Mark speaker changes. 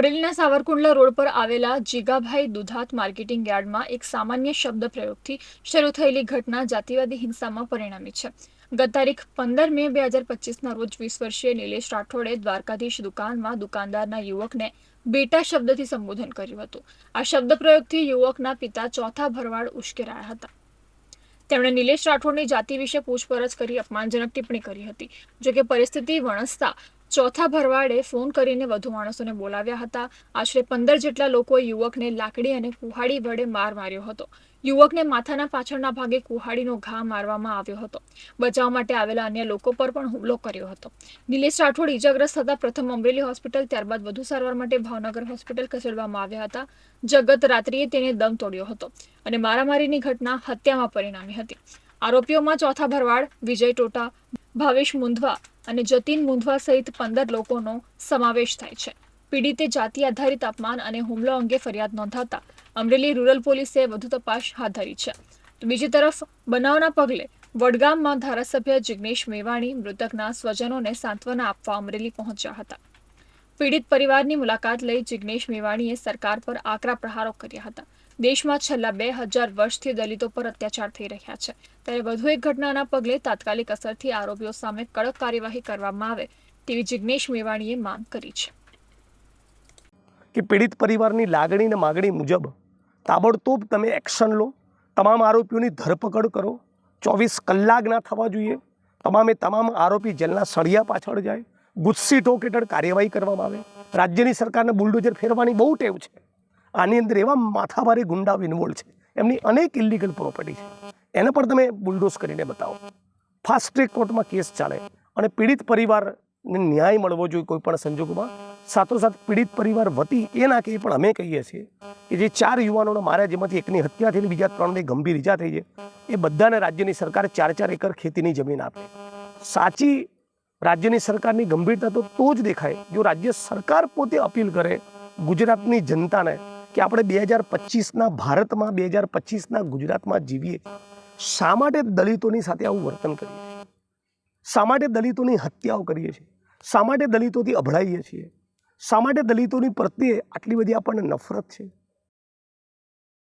Speaker 1: અમરેલીના સાવરકુંડલા રોડ પર આવેલા જીગાભાઈ દુધાત માર્કેટિંગ યાર્ડમાં એક સામાન્ય શબ્દ પ્રયોગથી શરૂ થયેલી ઘટના જાતિવાદી હિંસામાં પરિણમી છે. ગત તારીખ 15 મે 2025ના રોજ 20 વર્ષીય નિલેશ રાઠોડે દ્વારકાધીશ દુકાનમાં દુકાનદારના યુવકને બેટા શબ્દથી સંબોધન કર્યું હતું. આ શબ્દ પ્રયોગથી યુવકના પિતા ચોથા ભરવાડ ઉશ્કેરાયા હતા. તેમણે નિલેશ રાઠોડની જાતિ વિશે પૂછપરછ કરી અપમાનજનક ટિપ્પણી કરી હતી. જોકે પરિસ્થિતિ વણસતા ચોથા ભરવાડે ફોન કરીને વધુ માણસોને બોલાવ્યા હતા. આશરે 15 જેટલા લોકોએ યુવકને લાકડી અને કુહાડી વડે માર માર્યો હતો. યુવકને માથાના પાછળના ભાગે કુહાડીનો ઘા મારવામાં આવ્યો હતો. બચાવ માટે આવેલા અન્ય લોકો પર પણ હુમલો કર્યો હતો. નિલેશ રાઠોડ ઈજાગ્રસ્ત થતા પ્રથમ અમરેલી હોસ્પિટલ, ત્યારબાદ વધુ સારવાર માટે ભાવનગર હોસ્પિટલ ખસેડવામાં આવ્યા હતા. ગત રાત્રિએ તેને દમ તોડ્યો હતો અને મારામારીની ઘટના હત્યામાં પરિણમી હતી. આરોપીઓમાં ચોથા ભરવાડ વિજય ટોટા, ભાવેશ મુંધવા અને જતીન મુંધવા સહિત 15 લોકોનો સમાવેશ થાય છે. પીડિતે જાતિ આધારિત અપમાન અને હુમલો અંગે ફરિયાદ નોંધાતા અમરેલી રૂરલ પોલીસે વધુ તપાસ હાથ ધરી છે. તો બીજી તરફ બનાવના પગલે વડગામમાં ધારાસભ્ય જિગ્નેશ મેવાણી મૃતકના સ્વજનોને સાંત્વના આપવા અમરેલી પહોંચ્યા હતા. પીડિત પરિવારની મુલાકાત લઈ જિગ્નેશ મેવાણીએ સરકાર પર આકરા પ્રહારો કર્યા હતા. દેશમાં છેલ્લા 2000 વર્ષથી દલિતો પર અત્યાચાર થઈ રહ્યા છે, ત્યારે વધુ એક ઘટનાના પગલે તાત્કાલિક અસરથી આરોપીઓ સામે કડક કાર્યવાહી કરવામાં આવે તેવી જિગ્નેશ મેવાણીએ માંગ કરી છે.
Speaker 2: કે પીડિત પરિવારની લાગણી અને માગણી મુજબ તાબડતોબ તમે એક્શન લો, તમામ આરોપીઓની ધરપકડ કરો. 24 કલાક ના થવા જોઈએ. તમામે તમામ આરોપી જેલના સળિયા પાછળ જાય. ગુસ્સી ટોક હેઠળ કાર્યવાહી કરવામાં આવે. રાજ્યની સરકારને બુલડોઝર ફેરવાની બહુ ટેવ છે. આની અંદર એવા માથાભારે ગુંડાઓ ઇન્વોલ્વ છે, એમની અનેક ઇલીગલ પ્રોપર્ટી છે, એને પણ તમે બુલડોઝ કરીને બતાવો. ફાસ્ટ ટ્રેક કોર્ટમાં કેસ ચાલે અને પીડિત પરિવારને ન્યાય મળવો જોઈએ કોઈ પણ સંજોગોમાં. સાથોસાથ પીડિત પરિવાર વતી એ ના કહીએ પણ અમે કહીએ છીએ કે જે 4 યુવાનોને માર્યા, જેમાંથી એકની હત્યા થઈને બીજા 3ને ગંભીર ઈજા થઈ છે, એ બધાને રાજ્યની સરકાર 4-4 એકર ખેતીની જમીન આપે. સાચી રાજ્યની સરકારની ગંભીરતા તો જ દેખાય જો રાજ્ય સરકાર પોતે અપીલ કરે ગુજરાતની જનતાને કે આપણે 2025ના ભારતમાં, 2025ના ગુજરાતમાં જીવીએ. શા માટે દલિતોની સાથે આવું વર્તન કરીએ છીએ? શા માટે દલિતોની હત્યાઓ કરીએ છીએ? શા માટે દલિતોથી અભડાઈએ છીએ? શા માટે દલિતોની પ્રત્યે આટલી બધી આપણને નફરત છે?